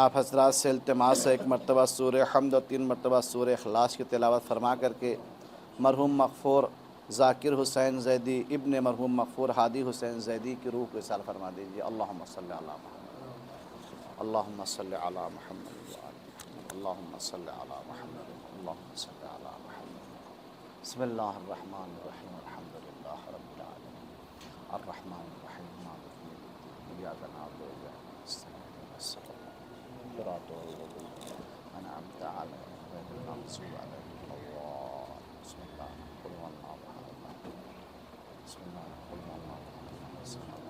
آپ حضرات سے التماس ہے ایک مرتبہ سورہ حمد اور 3 مرتبہ سورہ اخلاص کی تلاوت فرما کر کے مرحوم مغفور ذاکر حسین زیدی ابن مرحوم مغفور ہادی حسین زیدی کی روح کو اصال فرما دیجیے۔ اللہم صلی علی محمد، اللہم صلی علی محمد، اللہم صلی علی محمد، اللہم صلی علی محمد۔ بسم اللہ الرحمن الرحیم، الحمدللہ رب العالمین، الرحمن الرحیم، مالک یوم الدین، ایاک نعبد و ایاک نستعین، اهدنا الصراط المستقیم، انعمت علیہم غیر المغضوب علیہم ولا الضالین۔ بسم اللہ قل هو اللہ احد، بسم اللہ قل هو اللہ احد، بسم اللہ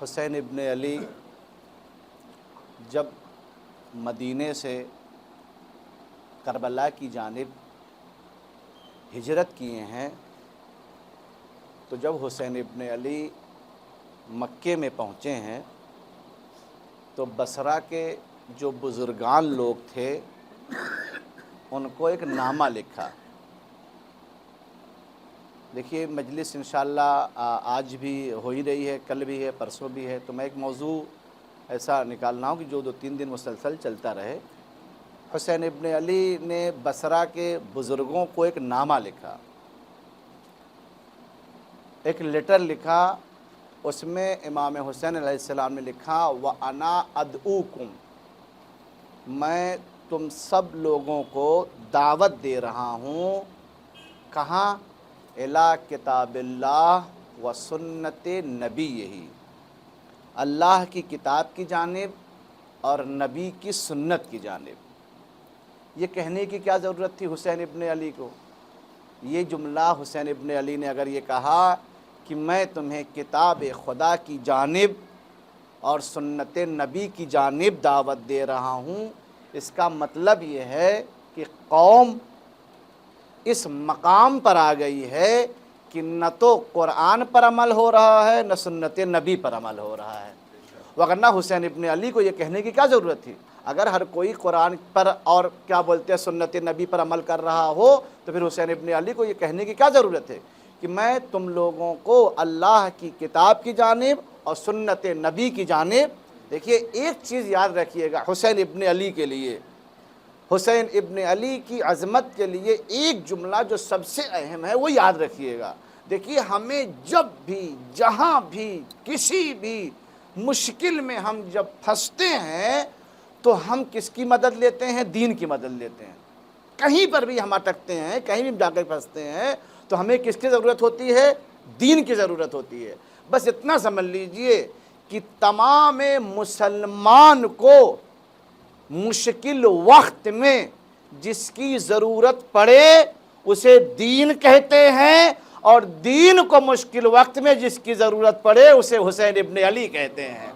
حسین ابن علی جب مدینے سے کربلا کی جانب ہجرت کیے ہیں تو جب حسین ابن علی مکے میں پہنچے ہیں تو بصرہ کے جو بزرگان لوگ تھے ان کو ایک نامہ لکھا۔ دیکھیے مجلس انشاءاللہ آج بھی ہو ہی رہی ہے، کل بھی ہے، پرسوں بھی ہے، تو میں ایک موضوع ایسا نکالنا ہوں کہ جو 2-3 دن مسلسل چلتا رہے۔ حسین ابن علی نے بصرہ کے بزرگوں کو ایک نامہ لکھا، ایک لیٹر لکھا، اس میں امام حسین علیہ السلام نے لکھا وَأَنَا أَدْعُوكُمْ، میں تم سب لوگوں کو دعوت دے رہا ہوں، کہاں؟ اِلَىٰ کتاب اللہ و سنت نبی، اللہ کی کتاب کی جانب اور نبی کی سنت کی جانب۔ یہ کہنے کی کیا ضرورت تھی حسین ابن علی کو؟ یہ جملہ حسین ابن علی نے اگر یہ کہا کہ میں تمہیں کتاب خدا کی جانب اور سنت نبی کی جانب دعوت دے رہا ہوں، اس کا مطلب یہ ہے کہ قوم اس مقام پر آ گئی ہے کہ نہ تو قرآن پر عمل ہو رہا ہے نہ سنت نبی پر عمل ہو رہا ہے، وگرنہ حسین ابن علی کو یہ کہنے کی کیا ضرورت تھی؟ اگر ہر کوئی قرآن پر اور کیا بولتے ہیں سنت نبی پر عمل کر رہا ہو تو پھر حسین ابن علی کو یہ کہنے کی کیا ضرورت ہے کہ میں تم لوگوں کو اللہ کی کتاب کی جانب اور سنت نبی کی جانب۔ دیکھیے ایک چیز یاد رکھیے گا حسین ابن علی کے لیے، حسین ابن علی کی عظمت کے لیے ایک جملہ جو سب سے اہم ہے وہ یاد رکھیے گا۔ دیکھیے ہمیں جب بھی جہاں بھی کسی بھی مشکل میں ہم جب پھنستے ہیں تو ہم کس کی مدد لیتے ہیں؟ دین کی مدد لیتے ہیں۔ کہیں پر بھی ہم اٹکتے ہیں، کہیں بھی جا کر پھنستے ہیں تو ہمیں کس کی ضرورت ہوتی ہے؟ دین کی ضرورت ہوتی ہے۔ بس اتنا سمجھ لیجئے کہ تمام مسلمان کو مشکل وقت میں جس کی ضرورت پڑے اسے دین کہتے ہیں، اور دین کو مشکل وقت میں جس کی ضرورت پڑے اسے حسین ابن علی کہتے ہیں۔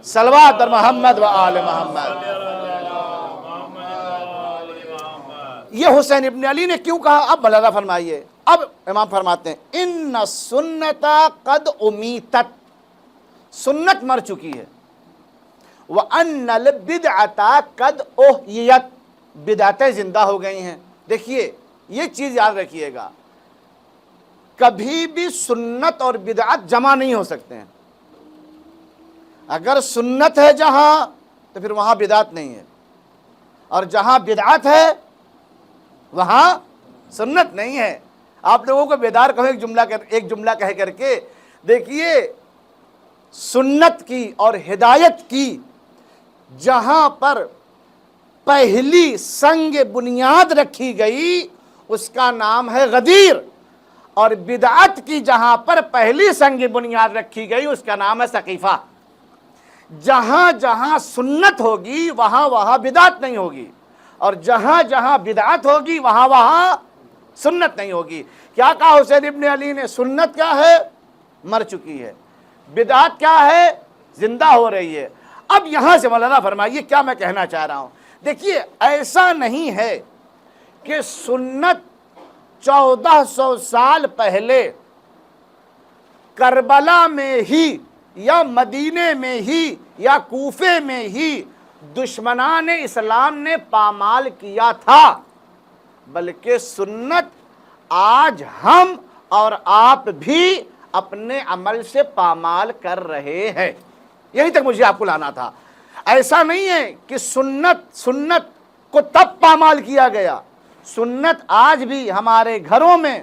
صلوات بر محمد و آل محمد۔ یہ حسین ابن علی نے کیوں کہا؟ اب ملاحظہ فرمائیے، اب امام فرماتے ہیں ان سنت قد امیتت، سنت مر چکی ہے، وَأَنَّ الْبِدْعَةَ قَدْ أُحْيِيَتْ، بدعتیں زندہ ہو گئی ہیں۔ دیکھیے یہ چیز یاد رکھیے گا، کبھی بھی سنت اور بدعت جمع نہیں ہو سکتے ہیں۔ اگر سنت ہے جہاں تو پھر وہاں بدعت نہیں ہے، اور جہاں بدعت ہے وہاں سنت نہیں ہے۔ آپ لوگوں کو بیدار کہو ایک جملہ کہہ کر کے، دیکھیے سنت کی اور ہدایت کی جہاں پر پہلی سنگ بنیاد رکھی گئی اس کا نام ہے غدیر، اور بدعت کی جہاں پر پہلی سنگ بنیاد رکھی گئی اس کا نام ہے سقیفہ۔ جہاں جہاں سنت ہوگی وہاں وہاں بدعت نہیں ہوگی، اور جہاں جہاں بدعت ہوگی وہاں وہاں سنت نہیں ہوگی۔ کیا کہا حسین ابن علی نے؟ سنت کیا ہے؟ مر چکی ہے۔ بدعت کیا ہے؟ زندہ ہو رہی ہے۔ اب یہاں سے مولانا فرمائیے کیا میں کہنا چاہ رہا ہوں۔ دیکھیے ایسا نہیں ہے کہ سنت 1400 سال پہلے کربلا میں ہی یا مدینے میں ہی یا کوفے میں ہی دشمنان اسلام نے پامال کیا تھا، بلکہ سنت آج ہم اور آپ بھی اپنے عمل سے پامال کر رہے ہیں۔ یہیں تک مجھے آپ کو لانا تھا۔ ایسا نہیں ہے کہ سنت کو تب پامال کیا گیا، سنت آج بھی ہمارے گھروں میں،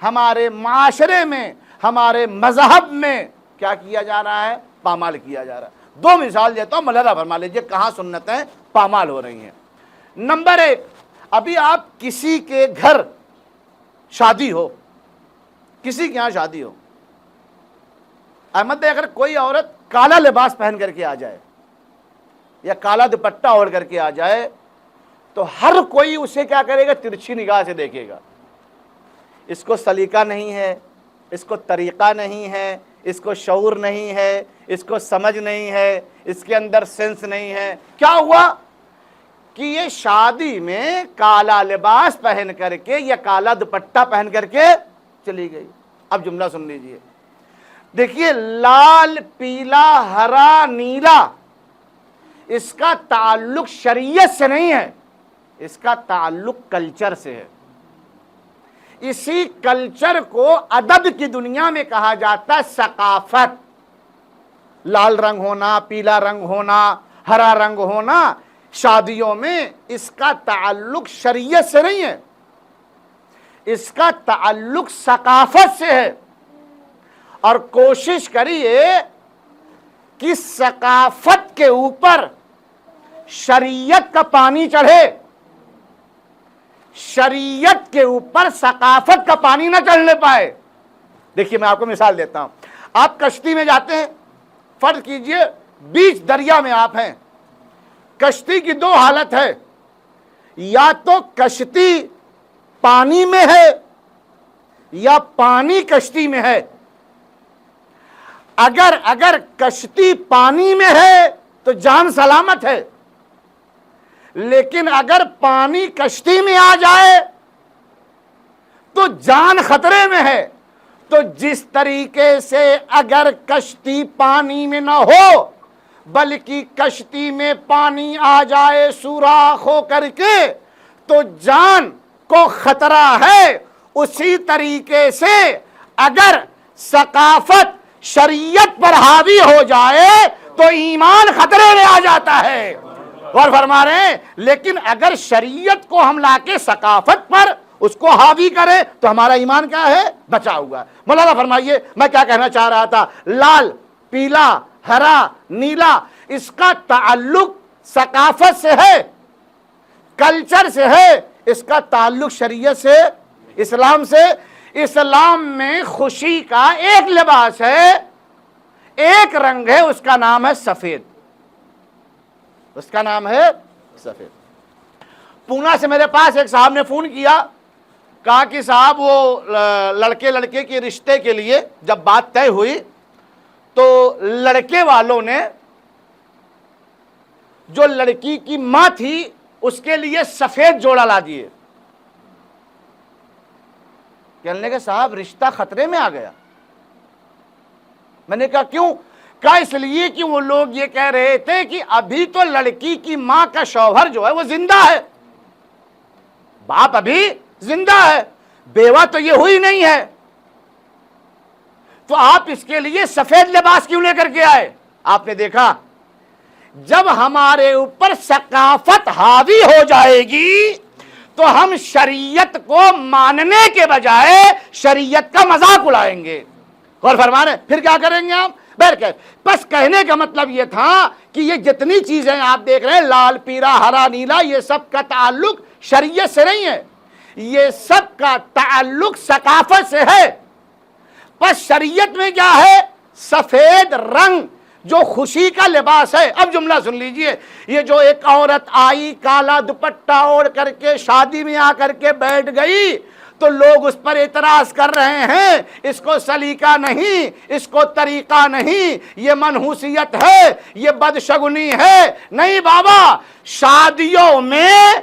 ہمارے معاشرے میں، ہمارے مذہب میں کیا کیا جا رہا ہے؟ پامال کیا جا رہا ہے۔ دو مثال دیتا ہوں، ملاحظہ فرما لیجئے کہاں سنتیں پامال ہو رہی ہیں۔ نمبر ایک، ابھی آپ کسی کے گھر شادی ہو، کسی کے یہاں شادی ہو، احمد اگر کوئی عورت کالا لباس پہن کر کے آ جائے یا کالا دوپٹہ اوڑھ کر کے آ جائے تو ہر کوئی اسے کیا کرے گا؟ ترچھی نگاہ سے دیکھے گا۔ اس کو سلیقہ نہیں ہے، اس کو طریقہ نہیں ہے، اس کو شعور نہیں ہے، اس کو سمجھ نہیں ہے، اس کے اندر سینس نہیں ہے۔ کیا ہوا کہ یہ شادی میں کالا لباس پہن کر کے یا کالا دوپٹہ پہن کر کے چلی گئی۔ اب جملہ سن لیجئے، دیکھیے لال، پیلا، ہرا، نیلا، اس کا تعلق شریعت سے نہیں ہے، اس کا تعلق کلچر سے ہے۔ اسی کلچر کو ادب کی دنیا میں کہا جاتا ہے ثقافت۔ لال رنگ ہونا، پیلا رنگ ہونا، ہرا رنگ ہونا، شادیوں میں اس کا تعلق شریعت سے نہیں ہے، اس کا تعلق ثقافت سے ہے۔ اور کوشش کریے کہ ثقافت کے اوپر شریعت کا پانی چڑھے، شریعت کے اوپر ثقافت کا پانی نہ چڑھنے پائے۔ دیکھیے میں آپ کو مثال دیتا ہوں، آپ کشتی میں جاتے ہیں، فرض کیجئے بیچ دریا میں آپ ہیں، کشتی کی دو حالت ہے، یا تو کشتی پانی میں ہے یا پانی کشتی میں ہے۔ اگر کشتی پانی میں ہے تو جان سلامت ہے، لیکن اگر پانی کشتی میں آ جائے تو جان خطرے میں ہے۔ تو جس طریقے سے اگر کشتی پانی میں نہ ہو بلکہ کشتی میں پانی آ جائے سوراخ ہو کر کے تو جان کو خطرہ ہے، اسی طریقے سے اگر ثقافت شریعت پر حاوی ہو جائے تو ایمان خطرے میں آ جاتا ہے۔ غور فرما رہے ہیں؟ لیکن اگر شریعت کو ہم لا کے ثقافت پر اس کو حاوی کرے تو ہمارا ایمان کیا ہے؟ بچا ہوا ہے۔ مولانا فرمائیے میں کیا کہنا چاہ رہا تھا؟ لال، پیلا، ہرا، نیلا، اس کا تعلق ثقافت سے ہے، کلچر سے ہے، اس کا تعلق شریعت سے، اسلام سے۔ اسلام میں خوشی کا ایک لباس ہے، ایک رنگ ہے، اس کا نام ہے سفید، اس کا نام ہے سفید۔ پونا سے میرے پاس ایک صاحب نے فون کیا، کہا کہ صاحب وہ لڑکے کے رشتے کے لیے جب بات طے ہوئی تو لڑکے والوں نے جو لڑکی کی ماں تھی اس کے لیے سفید جوڑا لا دیے۔ کہنے لگے صاحب رشتہ خطرے میں آ گیا۔ میں نے کہا کیوں؟ کہا اس لیے کہ وہ لوگ یہ کہہ رہے تھے کہ ابھی تو لڑکی کی ماں کا شوہر جو ہے وہ زندہ ہے، باپ ابھی زندہ ہے، بیوہ تو یہ ہوئی نہیں ہے، تو آپ اس کے لیے سفید لباس کیوں لے کر کے آئے؟ آپ نے دیکھا جب ہمارے اوپر ثقافت حاوی ہو جائے گی تو ہم شریعت کو ماننے کے بجائے شریعت کا مذاق اڑائیں گے۔ غور فرمانے پھر کیا کریں گے ہم؟ بس کہنے کا مطلب یہ تھا کہ یہ جتنی چیزیں آپ دیکھ رہے ہیں لال، پیلا، ہرا، نیلا، یہ سب کا تعلق شریعت سے نہیں ہے، یہ سب کا تعلق ثقافت سے ہے۔ بس شریعت میں کیا ہے؟ سفید رنگ جو خوشی کا لباس ہے۔ اب جملہ سن لیجئے، یہ جو ایک عورت آئی کالا دوپٹہ اوڑھ کر کے شادی میں آ کر کے بیٹھ گئی تو لوگ اس پر اعتراض کر رہے ہیں، اس کو سلیقہ نہیں، اس کو طریقہ نہیں، یہ منحوسیت ہے، یہ بدشگنی ہے۔ نہیں بابا، شادیوں میں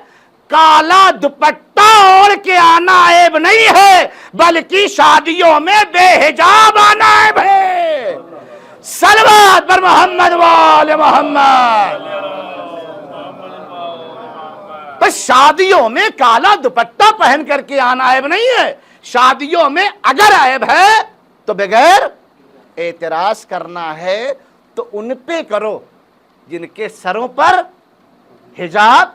کالا دوپٹہ اوڑھ کے آنا عیب نہیں ہے، بلکہ شادیوں میں بے حجاب آنا عیب ہے۔ سلوات محمد۔ بس شادیوں میں کالا دوپٹہ پہن کر کے آنا عیب نہیں ہے، شادیوں میں اگر عیب ہے تو بغیر اعتراض کرنا ہے تو ان پہ کرو جن کے سروں پر حجاب۔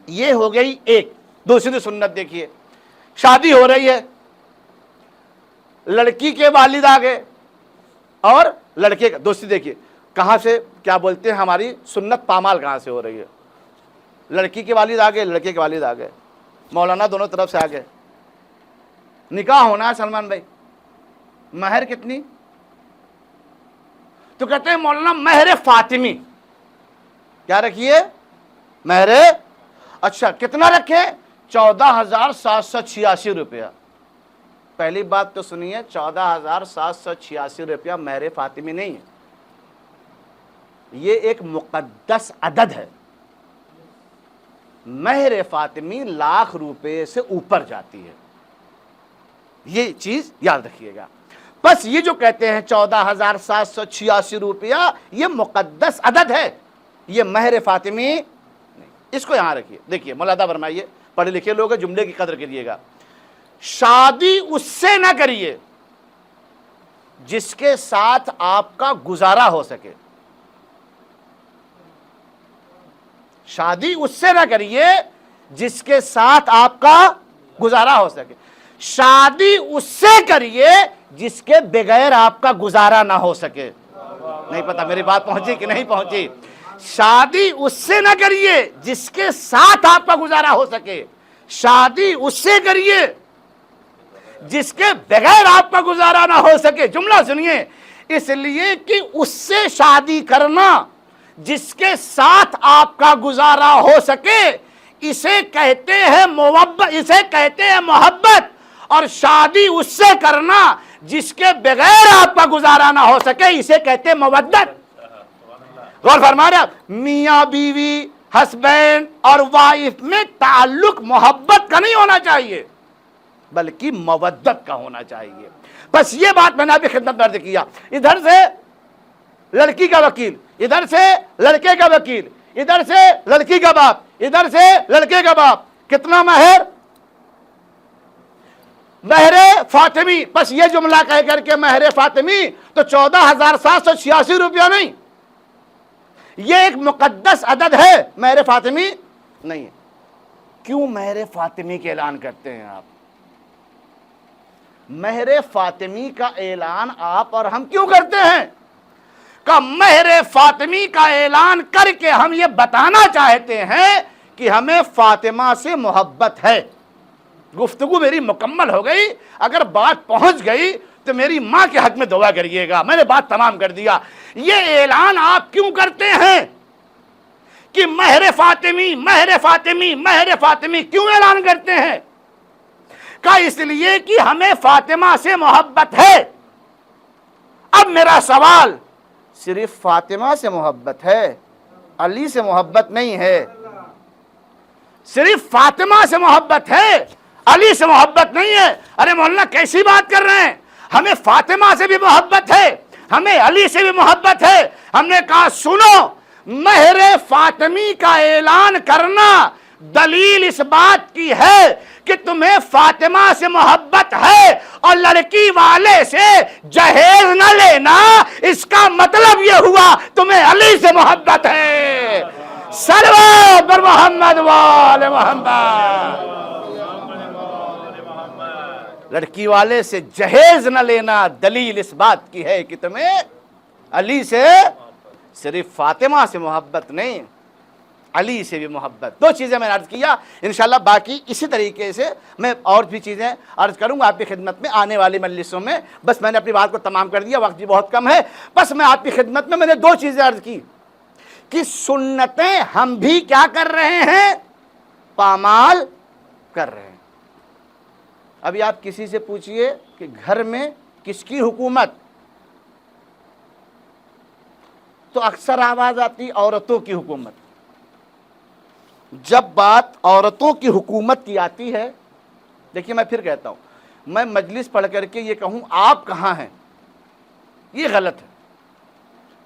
یہ ہو گئی ایک۔ دوسری سنت دیکھیے، شادی ہو رہی ہے، لڑکی کے والد آگے اور لڑکے کا، دوسری دیکھیے کہاں سے کیا بولتے ہیں، ہماری سنت پامال کہاں سے ہو رہی ہے، لڑکی کے والد آگے، لڑکے کے والد آگے، مولانا دونوں طرف سے آگے، نکاح ہونا ہے سلمان بھائی، مہر کتنی؟ تو کہتے ہیں مولانا مہر فاطمی، کیا رکھیے؟ مہر، اچھا کتنا رکھے؟ 14,786 روپیہ۔ پہلی بات تو سنیے، 14,786 روپیہ مہر فاطمی نہیں ہے، یہ ایک مقدس عدد ہے۔ مہر فاطمی لاکھ روپے سے اوپر جاتی ہے، یہ چیز یاد رکھیے گا۔ بس یہ جو کہتے ہیں 14,786 روپیہ، یہ مقدس عدد ہے، یہ مہر فاطمی نہیں۔ اس کو یہاں رکھیے، دیکھیے مولانا فرمائیے، پڑھے لکھے لوگ ہیں، جملے کی قدر کریے گا۔ شادی اس سے نہ کریے جس کے ساتھ آپ کا گزارا ہو سکے، شادی اس سے نہ کریے جس کے ساتھ آپ کا گزارا ہو سکے، شادی اس سے کریے جس کے بغیر آپ کا گزارا نہ ہو سکے۔ نہیں پتا میری بات پہنچی کہ نہیں پہنچی؟ شادی اس سے نہ کریے جس کے ساتھ آپ کا گزارا ہو سکے، شادی اس سے کریے جس کے بغیر آپ کا گزارا نہ ہو سکے۔ جملہ سنیے، اس لیے کہ اس سے شادی کرنا جس کے ساتھ آپ کا گزارا ہو سکے، اسے کہتے ہیں محبت، اسے کہتے ہیں محبت، اور شادی اس سے کرنا جس کے بغیر آپ کا گزارا نہ ہو سکے، اسے کہتے ہیں مودت۔ غور فرما رہے آپ، میاں بیوی، ہسبینڈ اور وائف میں تعلق محبت کا نہیں ہونا چاہیے بلکہ مودت کا ہونا چاہیے۔ بس یہ بات میں نے آپ کی خدمت میں عرض کیا۔ ادھر سے لڑکی کا وکیل، ادھر سے لڑکے کا وکیل، ادھر سے لڑکی کا باپ، ادھر سے لڑکے کا باپ، کتنا مہر؟ مہر فاطمی۔ بس یہ جملہ کہہ کر کے مہر فاطمی تو 14,786 روپیہ نہیں، یہ ایک مقدس عدد ہے، مہر فاطمی نہیں ہے۔ کیوں مہر فاطمی کا اعلان کرتے ہیں آپ؟ مہر فاطمی کا اعلان آپ اور ہم کیوں کرتے ہیں؟ کہ مہر فاطمی کا اعلان کر کے ہم یہ بتانا چاہتے ہیں کہ ہمیں فاطمہ سے محبت ہے۔ گفتگو میری مکمل ہو گئی، اگر بات پہنچ گئی تو میری ماں کے حق میں دعا کریے گا، میں نے بات تمام کر دیا۔ یہ اعلان آپ کیوں کرتے ہیں کہ مہر فاطمی، مہر فاطمی، مہر فاطمی کیوں اعلان کرتے ہیں؟ کہ اس لیے کہ ہمیں فاطمہ سے محبت ہے۔ اب میرا سوال، صرف فاطمہ سے محبت ہے، علی سے محبت نہیں ہے؟ صرف فاطمہ سے محبت ہے، علی سے محبت نہیں ہے؟ ارے مولانا کیسی بات کر رہے ہیں؟ ہمیں فاطمہ سے بھی محبت ہے، ہمیں علی سے بھی محبت ہے۔ ہم نے کہا سنو، مہر فاطمی کا اعلان کرنا دلیل اس بات کی ہے کہ تمہیں فاطمہ سے محبت ہے، اور لڑکی والے سے جہیز نہ لینا، اس کا مطلب یہ ہوا تمہیں علی سے محبت ہے۔ صلوات بر محمد وآل محمد۔ لڑکی والے سے جہیز نہ لینا دلیل اس بات کی ہے کہ تمہیں علی سے، صرف فاطمہ سے محبت نہیں، علی سے بھی محبت۔ دو چیزیں میں نے عرض کیا، انشاءاللہ باقی اسی طریقے سے میں اور بھی چیزیں عرض کروں گا آپ کی خدمت میں آنے والی مجلسوں میں۔ بس میں نے اپنی بات کو تمام کر دیا، وقت بھی بہت کم ہے۔ بس میں آپ کی خدمت میں نے دو چیزیں عرض کی کہ سنتیں ہم بھی کیا کر رہے ہیں؟ پامال کر رہے ہیں۔ ابھی آپ کسی سے پوچھئے کہ گھر میں کس کی حکومت، تو اکثر آواز آتی عورتوں کی حکومت۔ جب بات عورتوں کی حکومت کی آتی ہے، دیکھیے میں پھر کہتا ہوں، میں مجلس پڑھ کر کے یہ کہوں آپ کہاں ہیں، یہ غلط ہے۔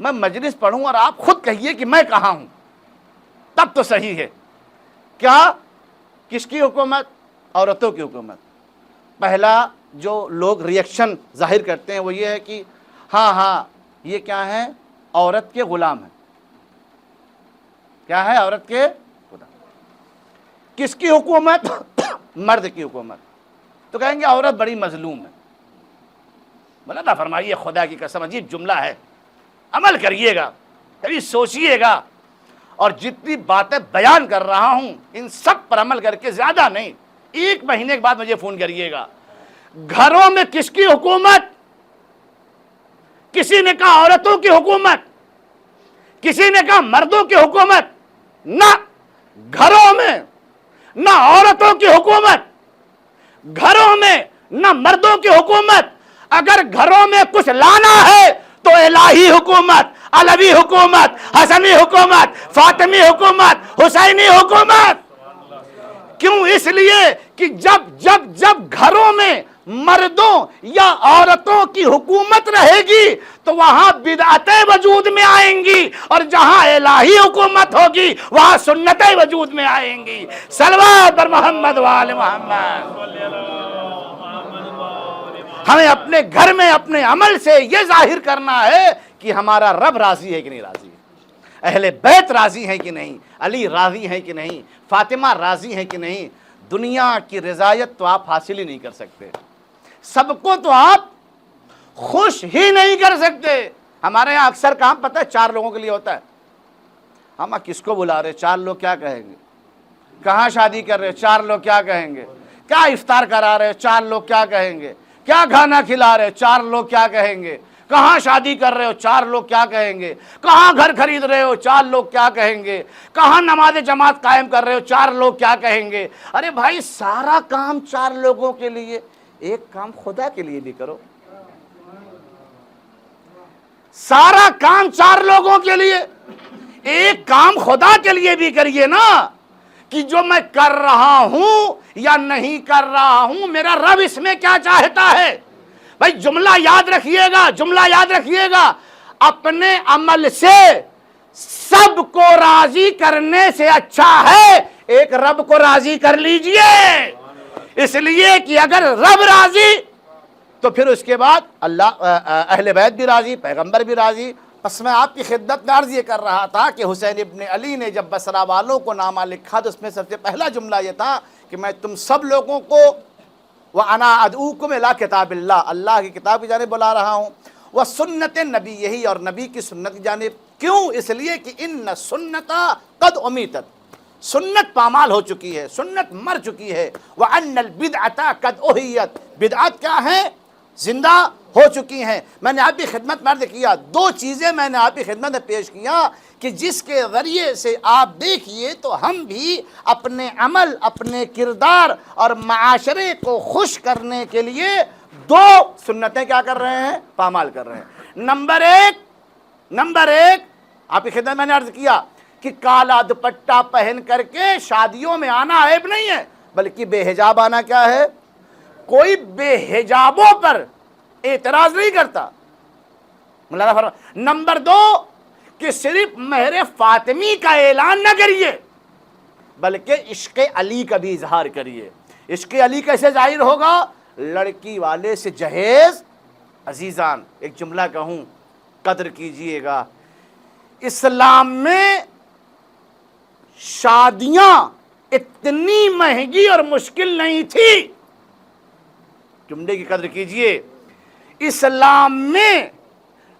میں مجلس پڑھوں اور آپ خود کہیے کہ میں کہاں ہوں، تب تو صحیح ہے۔ کیا؟ کس کی حکومت؟ عورتوں کی حکومت۔ پہلا جو لوگ ریئیکشن ظاہر کرتے ہیں وہ یہ ہے کہ ہاں یہ کیا ہے؟ عورت کے غلام ہیں۔ کیا ہے؟ عورت کے غلام۔ کس کی حکومت؟ مرد کی حکومت۔ تو کہیں گے عورت بڑی مظلوم ہے۔ بولا نہ فرمائیے، خدا کی قسم عجیب جملہ ہے، عمل کریے گا، کبھی سوچئے گا، اور جتنی باتیں بیان کر رہا ہوں ان سب پر عمل کر کے، زیادہ نہیں، 1 مہینے کے بعد مجھے فون کریے گا۔ گھروں میں کس کی حکومت؟ کسی نے کہا عورتوں کی حکومت، کسی نے کہا مردوں کی حکومت۔ نہ، گھروں میں نہ عورتوں کی حکومت، گھروں میں نہ مردوں کی حکومت۔ اگر گھروں میں کچھ لانا ہے تو الہی حکومت، علوی حکومت، حسنی حکومت، فاطمی حکومت، حسینی حکومت۔ کیوں؟ اس لیے کہ جب گھروں میں مردوں یا عورتوں کی حکومت رہے گی تو وہاں بدعتیں وجود میں آئیں گی، اور جہاں الہی حکومت ہوگی وہاں سنتیں وجود میں آئیں گی۔ صلوات بر محمد وآل محمد۔ ہمیں اپنے گھر میں اپنے عمل سے یہ ظاہر کرنا ہے کہ ہمارا رب راضی ہے کہ نہیں راضی ہے، اہل بیت راضی ہیں کہ نہیں، علی راضی ہیں کہ نہیں، فاطمہ راضی ہیں کہ نہیں۔ دنیا کی رضایت تو آپ حاصل ہی نہیں کر سکتے، سب کو تو آپ خوش ہی نہیں کر سکتے۔ ہمارے یہاں اکثر کام پتہ ہے 4 لوگوں کے لیے ہوتا ہے۔ ہم کس کو بلا رہے؟ 4 لوگ کیا کہیں گے؟ کہاں شادی کر رہے؟ 4 لوگ کیا کہیں گے؟ کیا افطار کرا رہے؟ 4 لوگ کیا کہیں گے؟ کیا کھانا کھلا رہے؟ 4 لوگ کیا کہیں گے؟ کہاں شادی کر رہے ہو؟ 4 لوگ کیا کہیں گے؟ کہاں گھر خرید رہے ہو؟ 4 لوگ کیا کہیں گے؟ کہاں نماز جماعت قائم کر رہے ہو؟ 4 لوگ کیا کہیں گے؟ ارے بھائی، سارا کام 4 لوگوں کے لیے، ایک کام خدا کے لیے بھی کرو۔ سارا کام 4 لوگوں کے لیے، ایک کام خدا کے لیے بھی کریے نا، کہ جو میں کر رہا ہوں یا نہیں کر رہا ہوں میرا رب اس میں کیا چاہتا ہے۔ بھائی جملہ یاد رکھیے گا، جملہ یاد رکھیے گا، اپنے عمل سے سب کو راضی کرنے سے اچھا ہے ایک رب کو راضی کر لیجئے۔ اس لیے کہ اگر رب راضی تو پھر اس کے بعد اللہ، اہل بیت بھی راضی، پیغمبر بھی راضی۔ بس میں آپ کی خدمت میں عرض یہ کر رہا تھا کہ حسین ابن علی نے جب بصرہ والوں کو نامہ لکھا تو اس میں سب سے پہلا جملہ یہ تھا کہ میں تم سب لوگوں کو وَأَنَا أَدْعُوكُمْ إِلَىٰ كِتَابِ اللَّهِ، اللہ کی کتاب کی جانب بلا رہا ہوں، وَسُنَّتِ نبی، یہی اور نبی کی سنت کی جانب۔ کیوں؟ اس لیے کہ ان سنتا قد امیتت، سنت پامال ہو چکی ہے، سنت مر چکی ہے۔ وَأَنَّ الْبِدْعَةَ قد اُحِیَّت، بدعت کیا ہے؟ زندہ ہو چکی ہیں۔ میں نے آپ کی خدمت میں عرض کیا، 2 چیزیں میں نے آپ کی خدمت میں پیش کیا کہ جس کے ذریعے سے آپ دیکھیے تو ہم بھی اپنے عمل، اپنے کردار اور معاشرے کو خوش کرنے کے لیے 2 سنتیں کیا کر رہے ہیں؟ پامال کر رہے ہیں۔ نمبر ایک آپ کی خدمت میں نے عرض کیا کہ کالا دوپٹہ پہن کر کے شادیوں میں آنا عیب نہیں ہے، بلکہ بے حجاب آنا کیا ہے؟ کوئی بے حجابوں پر اعتراض نہیں کرتا۔ مولانا فرمایا نمبر 2 کہ صرف مہر فاطمی کا اعلان نہ کریے بلکہ عشق علی کا بھی اظہار کریے۔ عشق علی کیسے ظاہر ہوگا؟ لڑکی والے سے جہیز۔ عزیزان ایک جملہ کہوں، قدر کیجئے گا، اسلام میں شادیاں اتنی مہنگی اور مشکل نہیں تھی۔ جملے کی قدر کیجئے، اسلام میں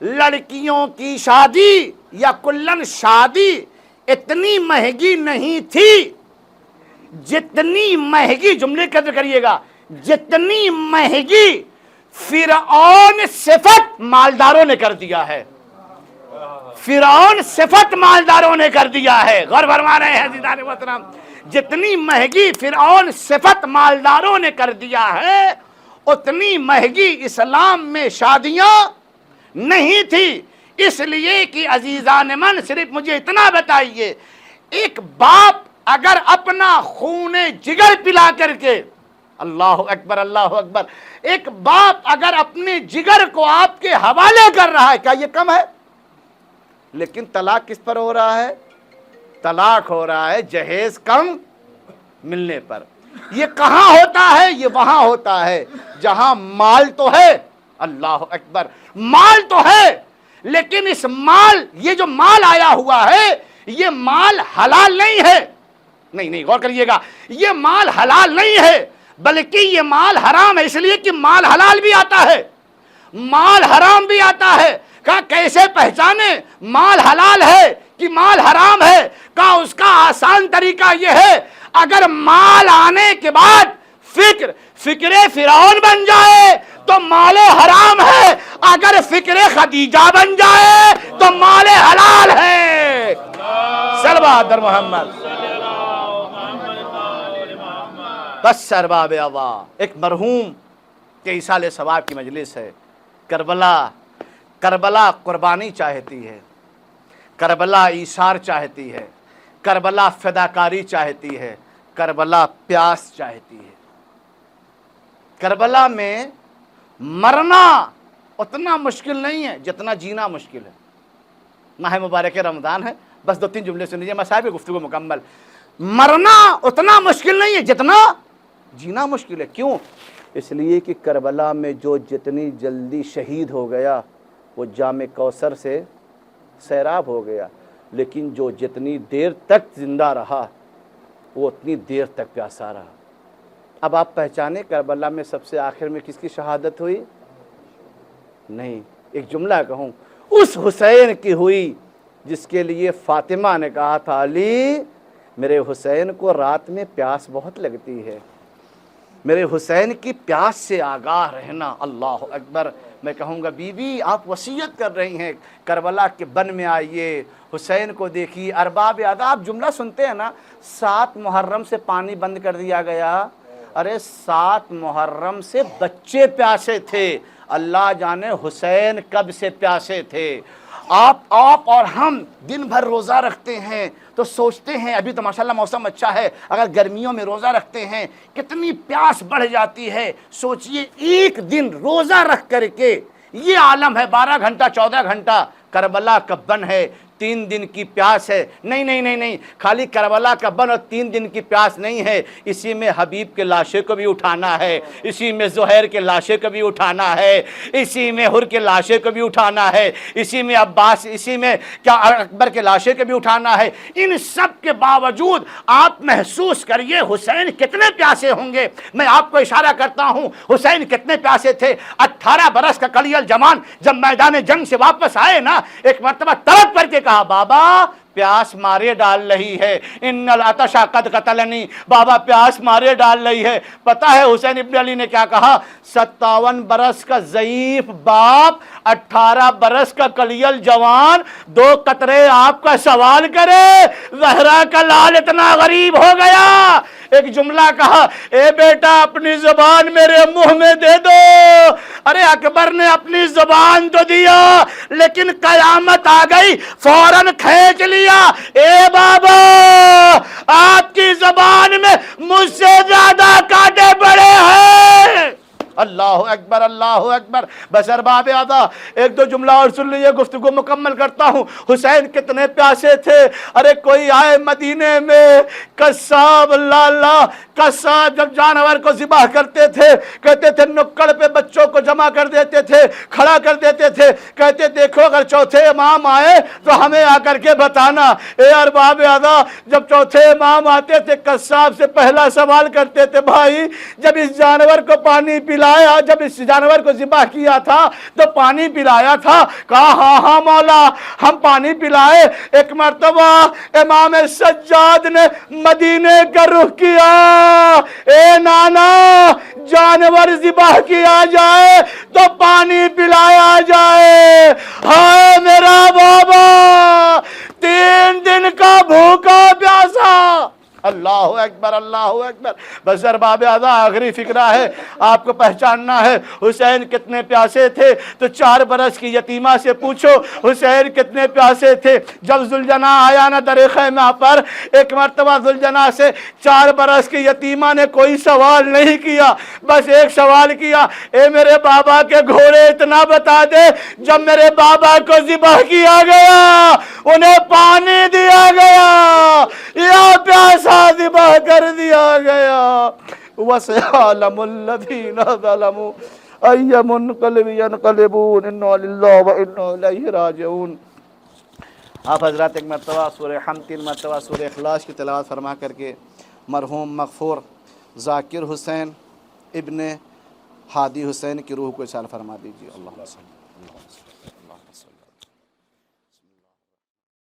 لڑکیوں کی شادی یا کلن شادی اتنی مہنگی نہیں تھی جتنی مہنگی، جملے کی قدر کریے گا، جتنی مہنگی فرعون صفت مالداروں نے کر دیا ہے۔ فرعون صفت مالداروں نے کر دیا ہے۔ غور فرما رہے ہیں عزیزان محترم، جتنی مہنگی فرعون صفت مالداروں نے کر دیا ہے اتنی مہنگی اسلام میں شادیاں نہیں تھی۔ اس لیے کہ عزیزان من صرف مجھے اتنا بتائیے، ایک باپ اگر اپنا خون جگر پلا کر کے، اللہ اکبر اللہ اکبر، ایک باپ اگر اپنے جگر کو آپ کے حوالے کر رہا ہے، کیا یہ کم ہے؟ لیکن طلاق کس پر ہو رہا ہے؟ طلاق ہو رہا ہے جہیز کم ملنے پر۔ یہ کہاں ہوتا ہے؟ یہ وہاں ہوتا ہے جہاں مال تو ہے، اللہ اکبر، مال تو ہے، لیکن اس مال، یہ جو مال آیا ہوا ہے یہ مال حلال نہیں ہے۔ نہیں غور کریے گا، یہ مال حلال نہیں ہے بلکہ یہ مال حرام ہے، اس لیے کہ مال حلال بھی آتا ہے، مال حرام بھی آتا ہے۔ کہا کیسے پہچانے مال حلال ہے کہ مال حرام ہے؟ کہا اس کا آسان طریقہ یہ ہے، اگر مال آنے کے بعد فکر فرعون بن جائے تو مال حرام ہے، اگر فکر خدیجہ بن جائے تو مال حلال ہے۔ صلوات در محمد۔ بس ارباب اللہ، ایک مرحوم کے ایصال ثواب کی مجلس ہے، کربلا قربانی چاہتی ہے، کربلا ایثار چاہتی ہے، کربلا فداکاری چاہتی ہے، کربلا پیاس چاہتی ہے۔ کربلا میں مرنا اتنا مشکل نہیں ہے جتنا جینا مشکل ہے۔ ماہ مبارک رمضان ہے، بس 2-3 جملے سن لیجیے، مصاحب کی گفتگو مکمل۔ مرنا اتنا مشکل نہیں ہے جتنا جینا مشکل ہے۔ کیوں؟ اس لیے کہ کربلا میں جو جتنی جلدی شہید ہو گیا وہ جام کوثر سے سیراب ہو گیا، لیکن جو جتنی دیر تک زندہ رہا وہ اتنی دیر تک پیاسا رہا۔ اب آپ پہچانے کربلا میں سب سے آخر میں کس کی شہادت ہوئی؟ نہیں، ایک جملہ کہوں، اس حسین کی ہوئی جس کے لیے فاطمہ نے کہا تھا، علی میرے حسین کو رات میں پیاس بہت لگتی ہے، میرے حسین کی پیاس سے آگاہ رہنا۔ اللہ اکبر۔ میں کہوں گا بی بی آپ وصیت کر رہی ہیں، کربلا کے بن میں آئیے، حسین کو دیکھیے۔ ارباب ادب جملہ سنتے ہیں نا، 7 محرم سے پانی بند کر دیا گیا۔ ارے 7 محرم سے بچے پیاسے تھے، اللہ جانے حسین کب سے پیاسے تھے۔ آپ اور ہم دن بھر روزہ رکھتے ہیں تو سوچتے ہیں، ابھی تو ماشاءاللہ موسم اچھا ہے، اگر گرمیوں میں روزہ رکھتے ہیں کتنی پیاس بڑھ جاتی ہے۔ سوچئے ایک دن روزہ رکھ کر کے یہ عالم ہے، 12 گھنٹہ 14 گھنٹہ کربلا کا بن ہے، 3 دن کی پیاس ہے۔ نہیں، خالی کربلا کا بن اور 3 دن کی پیاس نہیں ہے، اسی میں حبیب کے لاشے کو بھی اٹھانا ہے، اسی میں زہیر کے لاشے کو بھی اٹھانا ہے، اسی میں حر کے لاشے کو بھی اٹھانا ہے، اسی میں عباس، اسی میں کیا اکبر کے لاشے کو بھی اٹھانا ہے۔ ان سب کے باوجود آپ محسوس کریے حسین کتنے پیاسے ہوں گے۔ میں آپ کو اشارہ کرتا ہوں حسین کتنے پیاسے تھے۔ 18 برس کا کلی الجوان جب میدان جنگ سے واپس آئے نا، ایک مرتبہ تڑپ کر کے کہا، بابا پیاس مارے ڈال رہی ہے، ان العطش قد قتلنی، بابا پیاس مارے ڈال رہی ہے۔ پتہ ہے حسین ابن علی نے کیا کہا؟ 57 برس کا ضعیف باپ، 18 برس کا کلی الجوان 2 قطرے آپ کا سوال کرے، زہرا کا لال اتنا غریب ہو گیا۔ ایک جملہ کہا، اے بیٹا اپنی زبان میرے منہ میں دے دو۔ ارے اکبر نے اپنی زبان تو دیا لیکن قیامت آ گئی، فوراً کھینچ لیا۔ اے بابا آپ کی زبان میں مجھ سے زیادہ کانٹے پڑے ہیں۔ اللہ اکبر، اللہ اکبر۔ بس ارباب ادا، 1-2 جملہ اور سن لیجیے، گفتگو مکمل کرتا ہوں۔ حسین کتنے پیاسے تھے۔ ارے کوئی آئے مدینے میں، قصاب، اللہ قصاب جب جانور کو ذبح کرتے تھے کہتے تھے نکڑ پہ بچوں کو جمع کر دیتے تھے، کھڑا کر دیتے تھے، کہتے دیکھو اگر چوتھے امام آئے تو ہمیں آ کر کے بتانا۔ اے ارباب ادا، جب چوتھے امام آتے تھے قصاب سے پہلا سوال کرتے تھے، بھائی جب اس جانور کو پانی پلایا، جب اس جانور کو ذبح کیا تھا تو پانی پلایا تھا؟ کہا ہاں مولا ہم پانی پلائے۔ ایک مرتبہ امام سجاد نے مدینے کا رخ کیا، اے نانا جانور ذبح کیا جائے تو پانی پلایا جائے۔ ہائے میرا بابا 3 دن کا بھوکا پیاسا، اللہ اکبر اللہ اکبر۔ بس ارباب اعضاء آخری فکرہ ہے، آپ کو پہچاننا ہے حسین کتنے پیاسے تھے تو 4 برس کی یتیمہ سے پوچھو حسین کتنے پیاسے تھے۔ جب ذوالجناح آیا نا در خیمہ پر، ایک مرتبہ ذوالجناح سے 4 برس کی یتیمہ نے کوئی سوال نہیں کیا، بس ایک سوال کیا، اے میرے بابا کے گھوڑے اتنا بتا دے جب میرے بابا کو ذبح کیا گیا انہیں پانی دیا گیا یا پیاسا ذبح کر دیا گیا۔ وَسَيَعْلَمُ الَّذِينَ ظَلَمُوا أَيَّ مُنْقَلِبٍ يَنْقَلِبُونَ إِنَّا لِلَّهِ وَإِنَّا إِلَيْهِ راجعون۔ آپ حضرات ایک مرتبہ سورہ حمد، 3 مرتبہ سورہ اخلاص کی تلاوت فرما کر کے مرحوم مغفور ذاکر حسین ابن ہادی حسین کی روح کو اصال فرما دیجیے۔ اللہ